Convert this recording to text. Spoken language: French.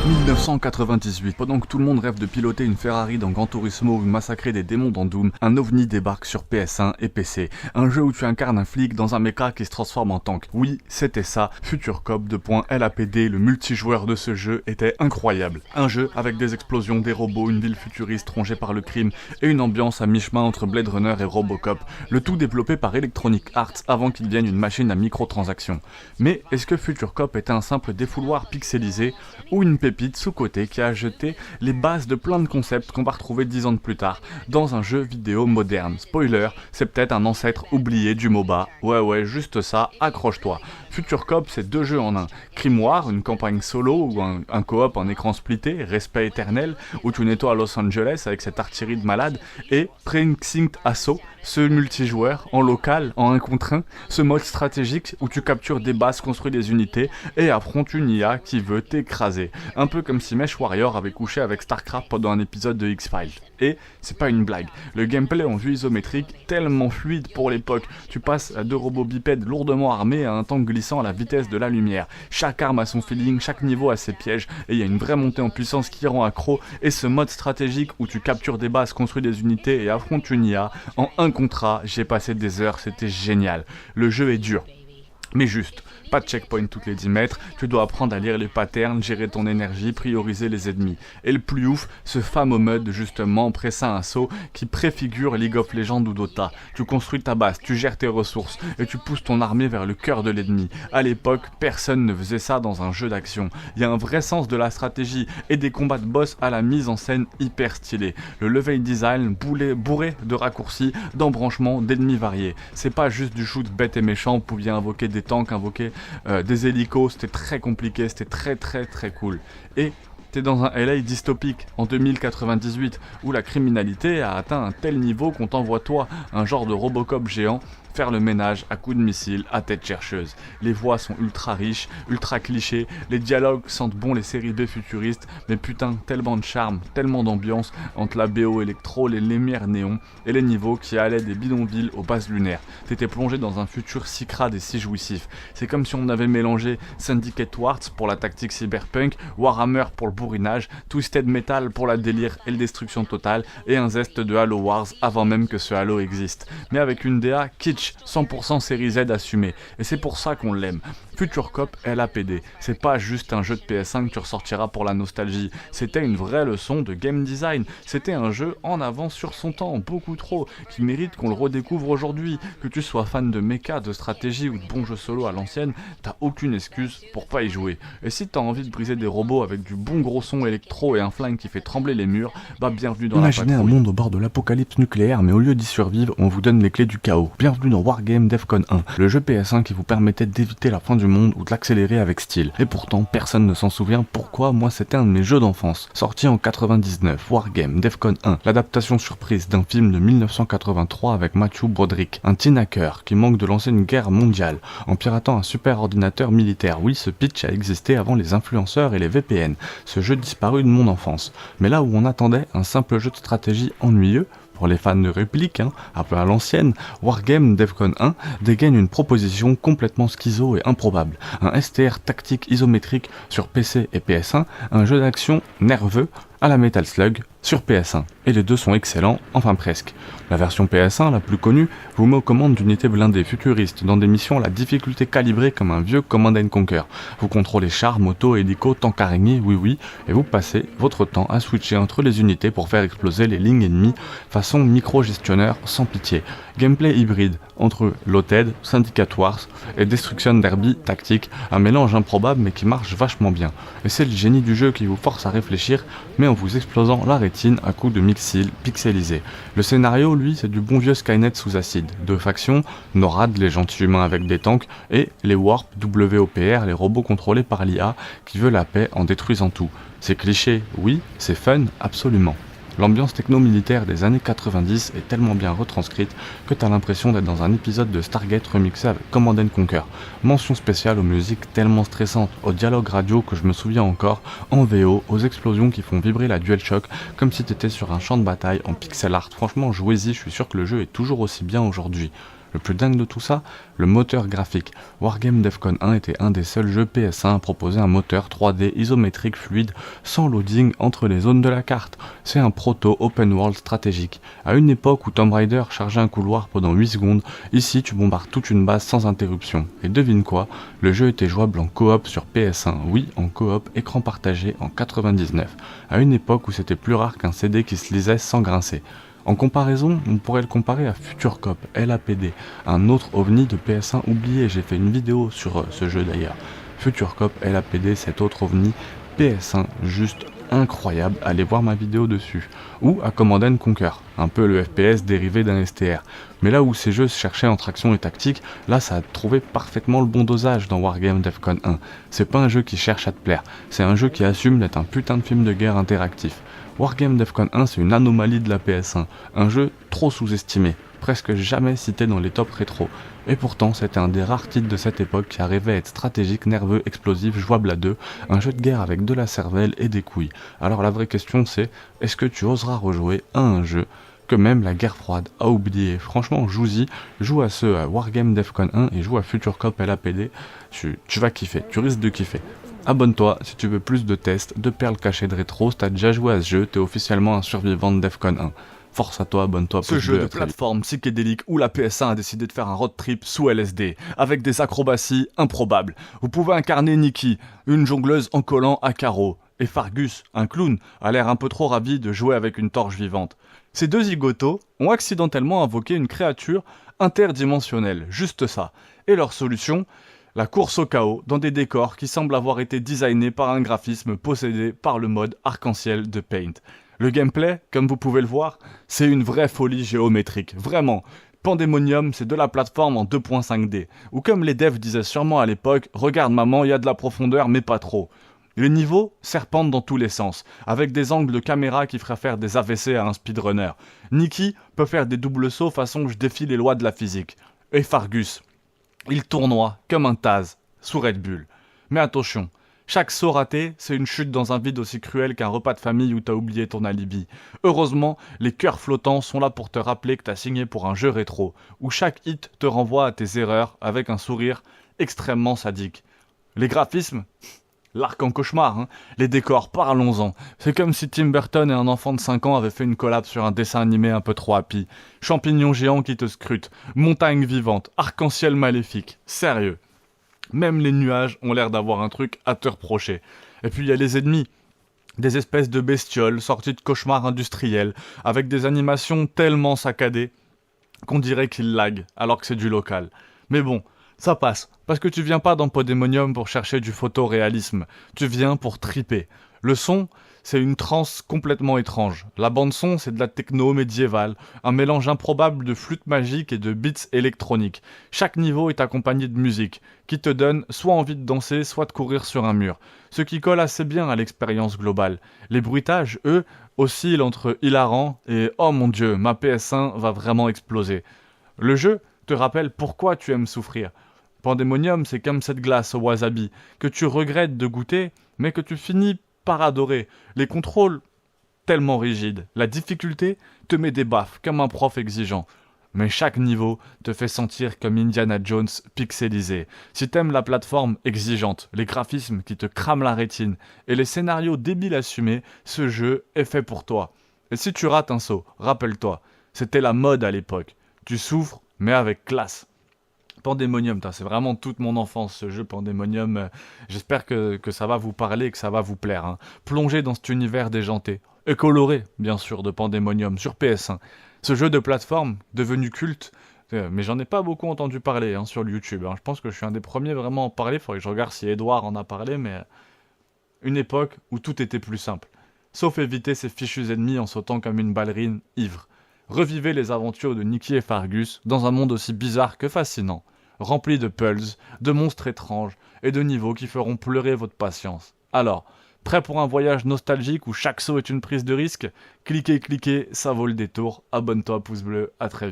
1998, pendant que tout le monde rêve de piloter une Ferrari dans Gran Turismo ou de massacrer des démons dans Doom, un ovni débarque sur PS1 et PC. Un jeu où tu incarnes un flic dans un mecha qui se transforme en tank. Oui, c'était ça, Future Cop LAPD, le multijoueur de ce jeu était incroyable. Un jeu avec des explosions, des robots, une ville futuriste rongée par le crime et une ambiance à mi-chemin entre Blade Runner et Robocop. Le tout développé par Electronic Arts avant qu'il devienne une machine à microtransactions. Mais est-ce que Future Cop était un simple défouloir pixelisé ou une pépite sous-côté qui a jeté les bases de plein de concepts qu'on va retrouver 10 ans plus tard dans un jeu vidéo moderne? Spoiler, c'est peut-être un ancêtre oublié du MOBA. Ouais, juste ça, accroche-toi. Future Cop, c'est 2 jeux en un. Crime War, une campagne solo ou un coop en écran splitté, Respect éternel, où tu nettoies à Los Angeles avec cette artillerie de malade, et Precinct Assault, ce multijoueur en local, en 1 contre 1, ce mode stratégique où tu captures des bases, construis des unités et affrontes une IA qui veut t'écraser. Un peu comme si Mesh Warrior avait couché avec StarCraft pendant un épisode de X-Files. Et c'est pas une blague, le gameplay en vue isométrique, tellement fluide pour l'époque, tu passes à 2 robots bipèdes lourdement armés à un tank glissant à la vitesse de la lumière. Chaque arme a son feeling, chaque niveau a ses pièges, et il y a une vraie montée en puissance qui rend accro, et ce mode stratégique où tu captures des bases, construis des unités et affrontes une IA, en 1 contre 1, j'ai passé des heures, c'était génial. Le jeu est dur, mais juste. Pas de checkpoint toutes les 10 mètres, tu dois apprendre à lire les patterns, gérer ton énergie, prioriser les ennemis. Et le plus ouf, ce fameux mode justement, Precinct Assault, qui préfigure League of Legends ou Dota. Tu construis ta base, tu gères tes ressources, et tu pousses ton armée vers le cœur de l'ennemi. À l'époque, personne ne faisait ça dans un jeu d'action. Il y a un vrai sens de la stratégie, et des combats de boss à la mise en scène hyper stylés. Le level design bourré de raccourcis, d'embranchements, d'ennemis variés. C'est pas juste du shoot bête et méchant, vous pouviez invoquer des tanks, invoquer des hélicos, c'était très compliqué, c'était très cool. Et t'es dans un LA dystopique en 2098 où la criminalité a atteint un tel niveau qu'on t'envoie toi, un genre de Robocop géant, faire le ménage à coups de missiles à tête chercheuse. Les voix sont ultra riches, ultra clichés, les dialogues sentent bon les séries B futuristes, mais putain, tellement de charme, tellement d'ambiance entre la BO électro, les lumières néons et les niveaux qui allaient des bidonvilles aux bases lunaires. T'étais plongé dans un futur si crade et si jouissif. C'est comme si on avait mélangé Syndicate Wars pour la tactique cyberpunk, Warhammer pour le bourrinage, Twisted Metal pour la délire et le destruction totale, et un zeste de Halo Wars avant même que ce Halo existe. Mais avec une DA kitsch, 100% série Z assumée, et c'est pour ça qu'on l'aime. Future Cop LAPD, c'est pas juste un jeu de PS1 que tu ressortiras pour la nostalgie, c'était une vraie leçon de game design, c'était un jeu en avance sur son temps, beaucoup trop, qui mérite qu'on le redécouvre aujourd'hui. Que tu sois fan de mecha, de stratégie ou de bons jeux solo à l'ancienne, t'as aucune excuse pour pas y jouer. Et si t'as envie de briser des robots avec du bon gros son électro et un flingue qui fait trembler les murs, bah bienvenue dans la patrouille. Imaginez un monde au bord de l'apocalypse nucléaire, mais au lieu d'y survivre, on vous donne les clés du chaos. Bienvenue dans Wargame Defcon 1, le jeu PS1 qui vous permettait d'éviter la fin du monde ou de l'accélérer avec style. Et pourtant, personne ne s'en souvient pourquoi moi c'était un de mes jeux d'enfance. Sorti en 99, Wargame Defcon 1, l'adaptation surprise d'un film de 1983 avec Matthew Broderick, un teen hacker qui manque de lancer une guerre mondiale en piratant un super ordinateur militaire. Oui, ce pitch a existé avant les influenceurs et les VPN. Ce jeu disparu de mon enfance. Mais là où on attendait un simple jeu de stratégie ennuyeux, pour les fans de répliques, un peu à l'ancienne, Wargame Defcon 1 dégaine une proposition complètement schizo et improbable. Un STR tactique isométrique sur PC et PS1, un jeu d'action nerveux à la Metal Slug sur PS1. Et les deux sont excellents, enfin presque. La version PS1, la plus connue, vous met aux commandes d'unités blindées futuristes dans des missions à la difficulté calibrée comme un vieux Command & Conquer. Vous contrôlez chars, motos, hélicos, tanks araignées, oui, et vous passez votre temps à switcher entre les unités pour faire exploser les lignes ennemies façon micro-gestionneur sans pitié. Gameplay hybride entre Loaded, Syndicate Wars et Destruction Derby tactique, un mélange improbable mais qui marche vachement bien. Et c'est le génie du jeu qui vous force à réfléchir, mais en vous explosant la rétine à coups de missiles pixelisés. Le scénario, lui, c'est du bon vieux Skynet sous acide. 2 factions, NORAD, les gentils humains avec des tanks, et les Warp, WOPR, les robots contrôlés par l'IA, qui veut la paix en détruisant tout. C'est cliché, oui, c'est fun, absolument. L'ambiance techno-militaire des années 90 est tellement bien retranscrite que t'as l'impression d'être dans un épisode de Stargate remixé avec Command & Conquer. Mention spéciale aux musiques tellement stressantes, aux dialogues radio que je me souviens encore, en VO, aux explosions qui font vibrer la DualShock comme si t'étais sur un champ de bataille en pixel art. Franchement, jouez-y, je suis sûr que le jeu est toujours aussi bien aujourd'hui. Le plus dingue de tout ça, le moteur graphique. Wargame Defcon 1 était un des seuls jeux PS1 à proposer un moteur 3D isométrique fluide sans loading entre les zones de la carte. C'est un proto open world stratégique. À une époque où Tomb Raider chargeait un couloir pendant 8 secondes, ici tu bombardes toute une base sans interruption. Et devine quoi, le jeu était jouable en coop sur PS1, oui en coop écran partagé en 99, à une époque où c'était plus rare qu'un CD qui se lisait sans grincer. En comparaison, on pourrait le comparer à Future Cop, LAPD, un autre ovni de PS1 oublié, j'ai fait une vidéo sur ce jeu d'ailleurs. Future Cop, LAPD, cet autre ovni, PS1, juste incroyable, allez voir ma vidéo dessus. Ou à Command & Conquer, un peu le FPS dérivé d'un STR. Mais là où ces jeux se cherchaient entre action et tactique, là ça a trouvé parfaitement le bon dosage dans Wargame Defcon 1. C'est pas un jeu qui cherche à te plaire, c'est un jeu qui assume d'être un putain de film de guerre interactif. Wargame Defcon 1 c'est une anomalie de la PS1, un jeu trop sous-estimé, presque jamais cité dans les tops rétro. Et pourtant c'était un des rares titres de cette époque qui arrivait à être stratégique, nerveux, explosif, jouable à deux, un jeu de guerre avec de la cervelle et des couilles. Alors la vraie question c'est, est-ce que tu oseras rejouer à un jeu que même la guerre froide a oublié? Franchement, joue-y, joue à ce Wargame Defcon 1 et joue à Future Cop LAPD, tu vas kiffer, tu risques de kiffer. Abonne-toi si tu veux plus de tests, de perles cachées de rétro, si t'as déjà joué à ce jeu, t'es officiellement un survivant de Defcon 1. Force à toi, abonne-toi. Ce jeu de plateforme psychédélique où la PS1 a décidé de faire un road trip sous LSD, avec des acrobaties improbables. Vous pouvez incarner Nikki, une jongleuse en collant à carreaux, et Fargus, un clown, a l'air un peu trop ravi de jouer avec une torche vivante. Ces deux zigotos ont accidentellement invoqué une créature interdimensionnelle, juste ça. Et leur solution, la course au chaos dans des décors qui semblent avoir été designés par un graphisme possédé par le mode arc-en-ciel de Paint. Le gameplay, comme vous pouvez le voir, c'est une vraie folie géométrique, vraiment. Pandemonium, c'est de la plateforme en 2.5D, ou comme les devs disaient sûrement à l'époque, regarde maman, il y a de la profondeur mais pas trop. Les niveaux serpentent dans tous les sens, avec des angles de caméra qui feraient faire des AVC à un speedrunner. Nikki peut faire des doubles sauts façon je défie les lois de la physique. Et Fargus, il tournoie comme un Taz sous Red Bull. Mais attention, chaque saut raté, c'est une chute dans un vide aussi cruel qu'un repas de famille où t'as oublié ton alibi. Heureusement, les cœurs flottants sont là pour te rappeler que t'as signé pour un jeu rétro, où chaque hit te renvoie à tes erreurs avec un sourire extrêmement sadique. Les graphismes, l'arc en cauchemar, hein. Les décors, parlons-en. C'est comme si Tim Burton et un enfant de 5 ans avaient fait une collab sur un dessin animé un peu trop happy. Champignons géants qui te scrutent, montagnes vivantes, arc-en-ciel maléfique. Sérieux. Même les nuages ont l'air d'avoir un truc à te reprocher. Et puis il y a les ennemis. Des espèces de bestioles sorties de cauchemars industriels, avec des animations tellement saccadées qu'on dirait qu'ils laguent, alors que c'est du local. Mais bon, ça passe, parce que tu viens pas dans Pandemonium pour chercher du photoréalisme, tu viens pour triper. Le son, c'est une transe complètement étrange. La bande-son, c'est de la techno médiévale, un mélange improbable de flûte magique et de beats électroniques. Chaque niveau est accompagné de musique, qui te donne soit envie de danser, soit de courir sur un mur. Ce qui colle assez bien à l'expérience globale. Les bruitages, eux, oscillent entre hilarant et « Oh mon Dieu, ma PS1 va vraiment exploser ». Le jeu te rappelle pourquoi tu aimes souffrir. Pandemonium, c'est comme cette glace au wasabi, que tu regrettes de goûter, mais que tu finis par adorer. Les contrôles, tellement rigides. La difficulté te met des baffes, comme un prof exigeant. Mais chaque niveau te fait sentir comme Indiana Jones pixelisé. Si t'aimes la plateforme exigeante, les graphismes qui te crament la rétine, et les scénarios débiles assumés, ce jeu est fait pour toi. Et si tu rates un saut, rappelle-toi, c'était la mode à l'époque. Tu souffres, mais avec classe. Pandemonium, c'est vraiment toute mon enfance ce jeu Pandemonium. J'espère que ça va vous parler et que ça va vous plaire. Hein. Plongez dans cet univers déjanté et coloré, bien sûr, de Pandemonium sur PS1. Ce jeu de plateforme, devenu culte, mais j'en ai pas beaucoup entendu parler sur YouTube. Hein. Je pense que je suis un des premiers vraiment à en parler. Faudrait que je regarde si Edouard en a parlé, mais une époque où tout était plus simple. Sauf éviter ces fichus ennemis en sautant comme une ballerine ivre. Revivez les aventures de Nikki et Fargus dans un monde aussi bizarre que fascinant. Rempli de puzzles, de monstres étranges et de niveaux qui feront pleurer votre patience. Alors, prêt pour un voyage nostalgique où chaque saut est une prise de risque? Cliquez, ça vaut le détour. Abonne-toi, pouce bleu, à très vite.